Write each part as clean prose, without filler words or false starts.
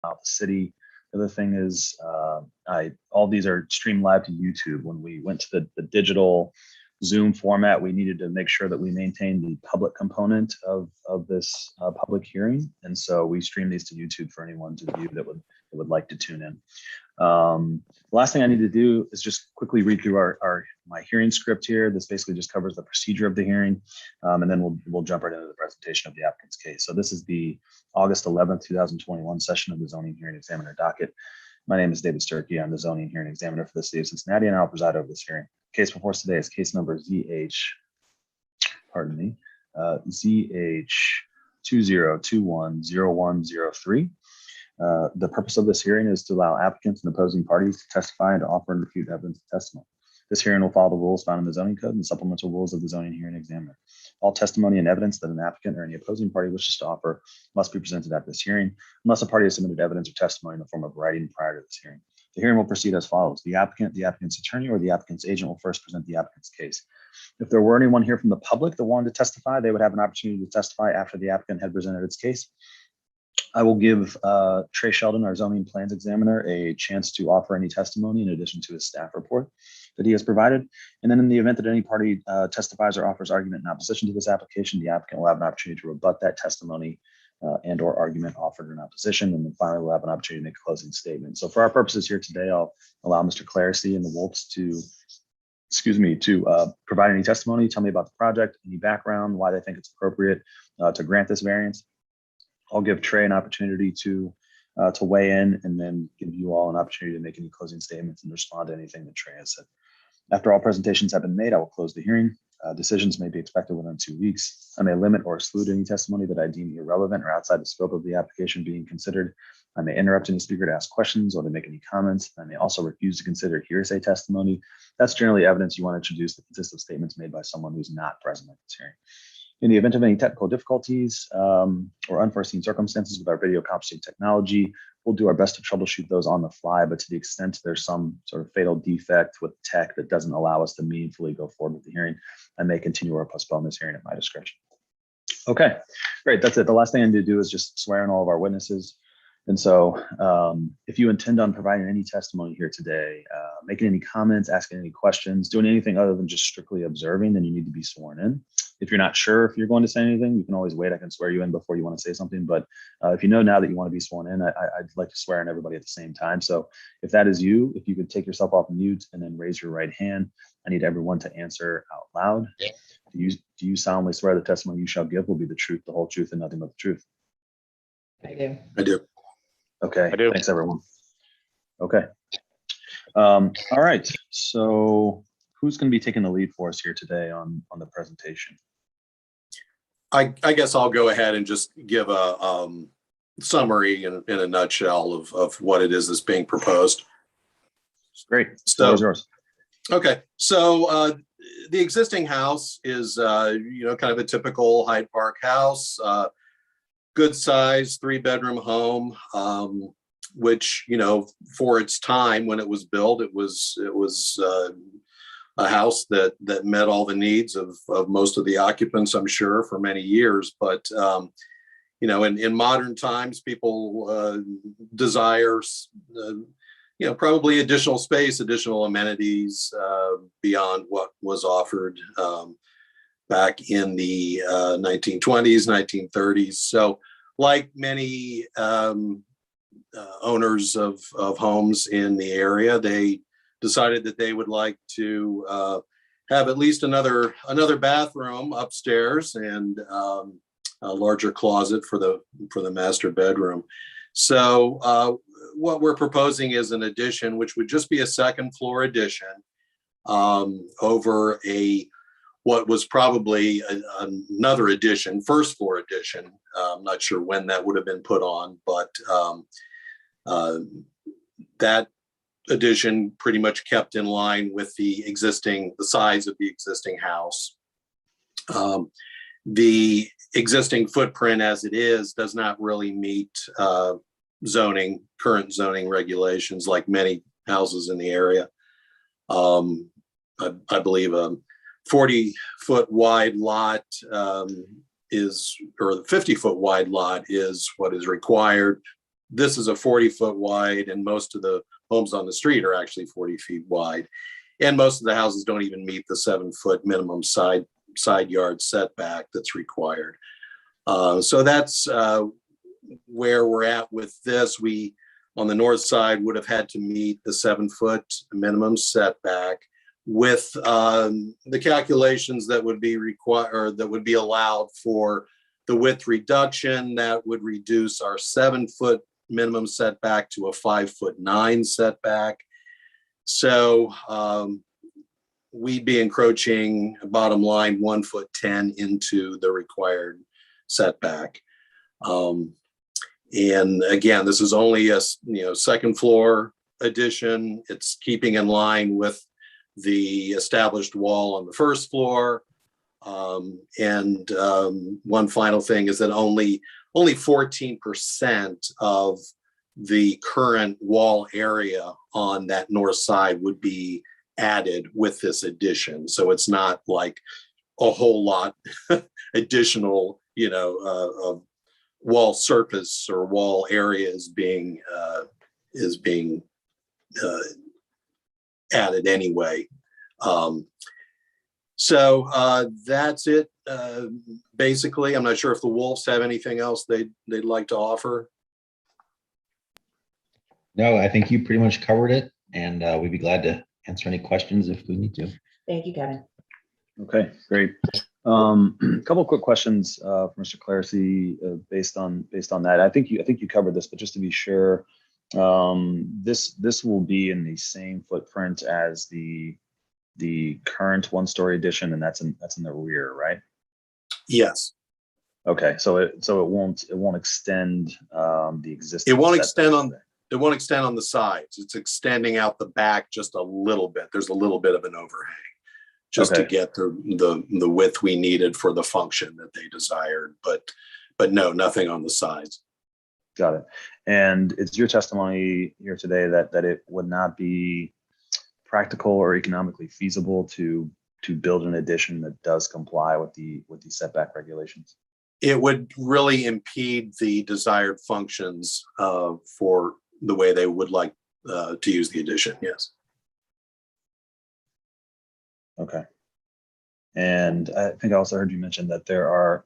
the city. The other thing is all these are streamed live to YouTube. When we went to the digital Zoom format, we needed to make sure that we maintained the public component of this public hearing. And so we stream these to YouTube for anyone to view that would like to tune in. The last thing I need to do is just quickly read through my hearing script here. This basically just covers the procedure of the hearing, and then we'll jump right into the presentation of the applicant's case. So this is the August 11th, 2021 session of the zoning hearing examiner docket. My name is David Sturkey. I'm the zoning hearing examiner for the city of Cincinnati, and I'll preside over this hearing. Case before us today is case number ZH20210103. The purpose of this hearing is to allow applicants and opposing parties to testify and to offer and refute evidence of testimony. This hearing will follow the rules found in the zoning code and the supplemental rules of the zoning hearing examiner. All testimony and evidence that an applicant or any opposing party wishes to offer must be presented at this hearing, unless a party has submitted evidence or testimony in the form of writing prior to this hearing. The hearing will proceed as follows. The applicant, the applicant's attorney, or the applicant's agent will first present the applicant's case. If there were anyone here from the public that wanted to testify, they would have an opportunity to testify after the applicant had presented its case. I will give Trey Sheldon, our zoning plans examiner, a chance to offer any testimony in addition to his staff report that he has provided. And then in the event that any party testifies or offers argument in opposition to this application, the applicant will have an opportunity to rebut that testimony and or argument offered in opposition. And then finally, we'll have an opportunity to make a closing statement. So for our purposes here today, I'll allow Mr. Clarsey and the Wolfs to provide any testimony, tell me about the project, any background, why they think it's appropriate to grant this variance. I'll give Trey an opportunity to weigh in, and then give you all an opportunity to make any closing statements and respond to anything that Trey has said. After all presentations have been made, I will close the hearing. Decisions may be expected within 2 weeks. I may limit or exclude any testimony that I deem irrelevant or outside the scope of the application being considered. I may interrupt any speaker to ask questions or to make any comments. I may also refuse to consider hearsay testimony. That's generally evidence you want to introduce that consists of statements made by someone who's not present at this hearing. In the event of any technical difficulties or unforeseen circumstances with our video conferencing technology, we'll do our best to troubleshoot those on the fly, but to the extent there's some sort of fatal defect with tech that doesn't allow us to meaningfully go forward with the hearing, I may continue or postpone this hearing at my discretion. Okay, great, that's it. The last thing I need to do is just swear in all of our witnesses. And so if you intend on providing any testimony here today, making any comments, asking any questions, doing anything other than just strictly observing, then you need to be sworn in. If you're not sure if you're going to say anything, you can always wait. I can swear you in before you want to say something. But if you know now that you want to be sworn in, I'd like to swear in everybody at the same time. So if that is you, if you could take yourself off mute and then raise your right hand, I need everyone to answer out loud. Do you solemnly swear the testimony you shall give will be the truth, the whole truth, and nothing but the truth? I do. I do. Okay, I do. Thanks everyone. Okay. All right, so who's going to be taking the lead for us here today on the presentation? I guess I'll go ahead and just give a summary in a nutshell of what it is that's being proposed. Great. So yours. Okay, so the existing house is kind of a typical Hyde Park house, good size 3-bedroom home, which for its time when it was built, it was a house that met all the needs of most of the occupants, I'm sure, for many years. But in modern times, people desire probably additional space, additional amenities beyond what was offered back in the 1920s, 1930s. So like many owners of homes in the area, they decided that they would like to have at least another bathroom upstairs and a larger closet for the master bedroom. So what we're proposing is an addition, which would just be a second floor addition over what was probably another addition, first floor addition. I'm not sure when that would have been put on, but that addition pretty much kept in line with the size of the existing house. The existing footprint as it is does not really meet current zoning regulations like many houses in the area. I believe a 40-foot wide lot or the 50-foot wide lot is what is required. this is a 40-foot wide, and most of the homes on the street are actually 40 feet wide. And most of the houses don't even meet the 7-foot minimum side yard setback that's required. So that's where we're at with this. We, on the north side, would have had to meet the 7-foot minimum setback with the calculations that would be required, or that would be allowed for the width reduction. That would reduce our 7-foot minimum setback to a 5'9" setback. So we'd be encroaching, bottom line, 1'10" into the required setback. And again, this is only a second floor addition. It's keeping in line with the established wall on the first floor. And one final thing is that only 14% of the current wall area on that north side would be added with this addition. So it's not like a whole lot additional, wall surface or wall area is being added anyway. So that's it. Basically, I'm not sure if the Wolves have anything else they'd like to offer. No, I think you pretty much covered it, and we'd be glad to answer any questions if we need to. Thank you, Kevin. Okay, great. A couple of quick questions for Mr. Clarsey based on that. I think you covered this, but just to be sure, this will be in the same footprint as the current one-story addition, and that's in the rear, right? Yes. Okay, so it won't extend the existing. It won't extend on the sides. It's extending out the back just a little bit. There's a little bit of an overhang, just to get the width we needed for the function that they desired. But no, nothing on the sides. Got it. And it's your testimony here today that it would not be practical or economically feasible to build an addition that does comply with the setback regulations. It would really impede the desired functions for the way they would like to use the addition. Yes. Okay. And I think I also heard you mention that there are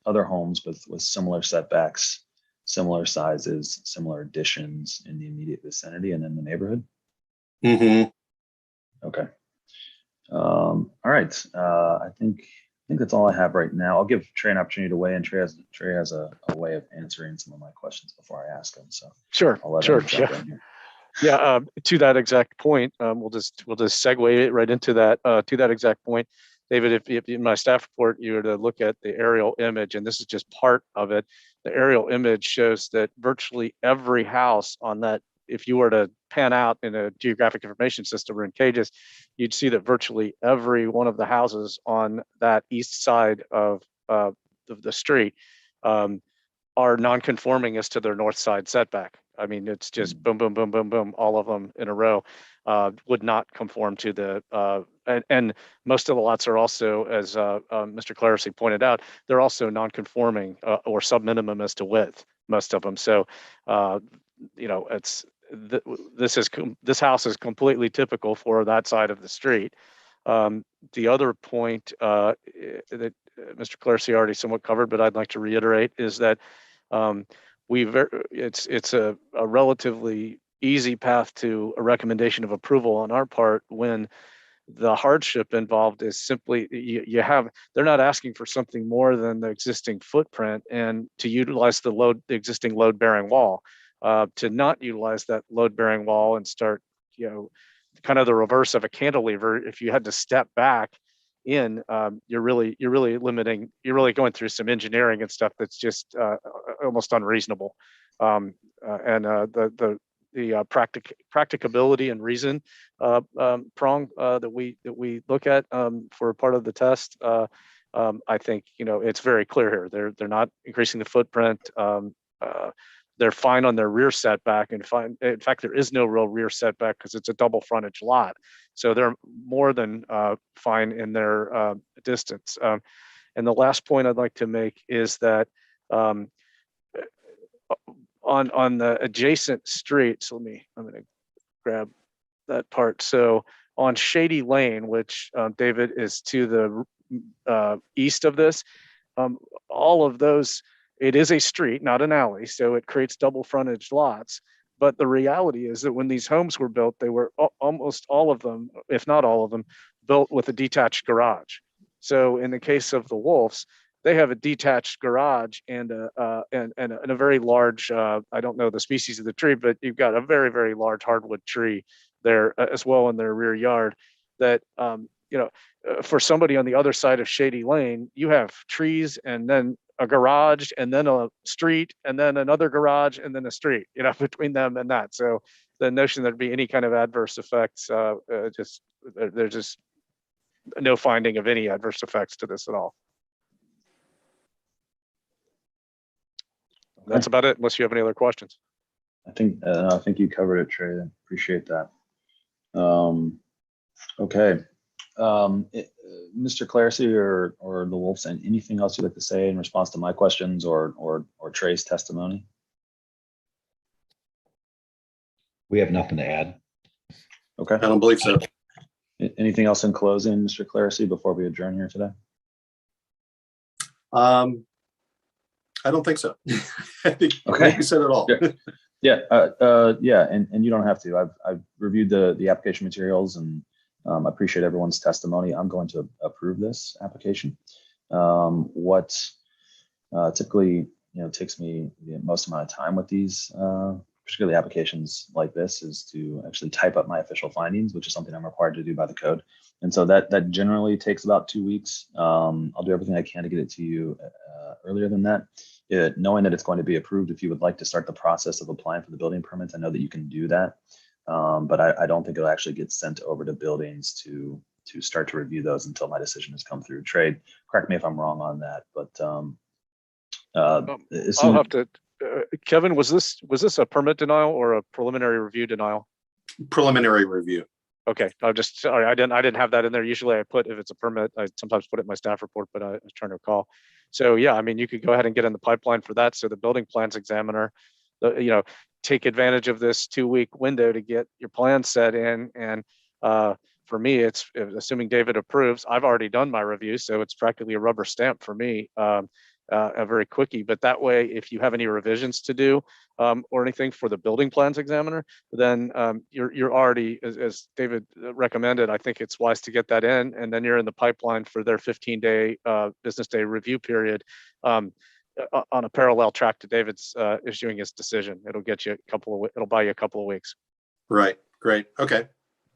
other homes with similar setbacks, similar sizes, similar additions in the immediate vicinity and in the neighborhood. Mm-hmm. Okay. All right. I think that's all I have right now. I'll give Trey an opportunity to weigh in. Trey has a way of answering some of my questions before I ask him. So Sure. I'll let Sure. him jump in here. Yeah. To that exact point, we'll just segue it right into that. To that exact point, David, if in my staff report you were to look at the aerial image, and this is just part of it, the aerial image shows that virtually every house on that, if you were to pan out in a geographic information system or in cages, you'd see that virtually every one of the houses on that east side of the street are non-conforming as to their north side setback. I mean, it's just boom, boom, boom, boom, boom, all of them in a row would not conform to the, and most of the lots are also, as Mr. Clarsey pointed out, they're also non-conforming or sub-minimum as to width, most of them. So, this house is completely typical for that side of the street. The other point that Mr. Clarsey already somewhat covered, but I'd like to reiterate, is that it's a relatively easy path to a recommendation of approval on our part when the hardship involved is simply they're not asking for something more than the existing footprint and to utilize the existing load bearing wall. To not utilize that load bearing wall and start, kind of the reverse of a cantilever, if you had to step back in, you're really going through some engineering and stuff that's just almost unreasonable. The practicability and reason prong that we look at for part of the test, I think it's very clear here. They're not increasing the footprint. They're fine on their rear setback, and in fact, there is no real rear setback because it's a double frontage lot. So they're more than fine in their distance. And the last point I'd like to make is that on the adjacent streets, I'm going to grab that part. So on Shady Lane, which David is to the east of this, all of those, it is a street, not an alley, so it creates double frontage lots. But the reality is that when these homes were built, they were almost all of them, if not all of them, built with a detached garage. So in the case of the Wolves, they have a detached garage and a very large, I don't know the species of the tree, but you've got a very, very large hardwood tree there as well in their rear yard that, for somebody on the other side of Shady Lane, you have trees and then a garage and then a street and then another garage and then a street, between them and that. So the notion there'd be any kind of adverse effects, there's just no finding of any adverse effects to this at all. That's about it, unless you have any other questions. I think you covered it, Trey. I appreciate that. Okay. Mr. Clarsey or the Wolves, and anything else you'd like to say in response to my questions or Trey's testimony? We have nothing to add. Okay. I don't believe so. Anything else in closing, Mr. Clarsey, before we adjourn here today? I don't think so. I think Okay. you said it all. Yeah. Yeah. And you don't have to. I've reviewed the application materials and I appreciate everyone's testimony. I'm going to approve this application. What typically takes me the most amount of time with these, particularly applications like this, is to actually type up my official findings, which is something I'm required to do by the code. And so that generally takes about 2 weeks. I'll do everything I can to get it to you earlier than that. Knowing that it's going to be approved, if you would like to start the process of applying for the building permits, I know that you can do that. But I don't think it'll actually get sent over to buildings to start to review those until my decision has come through. Trade, correct me if I'm wrong on that, but I'll have to. Kevin, was this a permit denial or a preliminary review denial? Preliminary review. Okay, I'm just sorry. I didn't have that in there. Usually I put, if it's a permit, I sometimes put it in my staff report, but I was trying to recall. So yeah, I mean, you could go ahead and get in the pipeline for that. So the building plans examiner, take advantage of this 2-week window to get your plan set in. And for me, it's assuming David approves. I've already done my review, so it's practically a rubber stamp for me. A very quickie, but that way, if you have any revisions to do or anything for the building plans examiner, then you're already, as David recommended, I think it's wise to get that in, and then you're in the pipeline for their 15-day business day review period on a parallel track to David's issuing his decision. It'll get you it'll buy you a couple of weeks. Right. Great. Okay.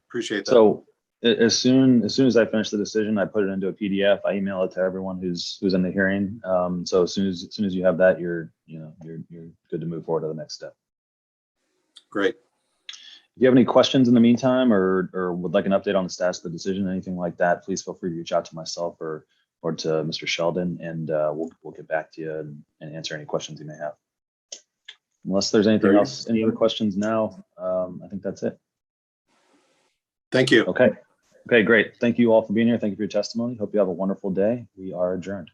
Appreciate that. so as soon as I finish the decision, I put it into a PDF. I email it to everyone who's in the hearing. So as soon as you have that, you're good to move forward to the next step. Great. If you have any questions in the meantime, or would like an update on the status of the decision, anything like that, please feel free to reach out to myself or to Mr. Sheldon, and we'll get back to you and answer any questions you may have. Unless there's anything else, any other questions now, I think that's it. Thank you. Okay, great. Thank you all for being here. Thank you for your testimony. Hope you have a wonderful day. We are adjourned.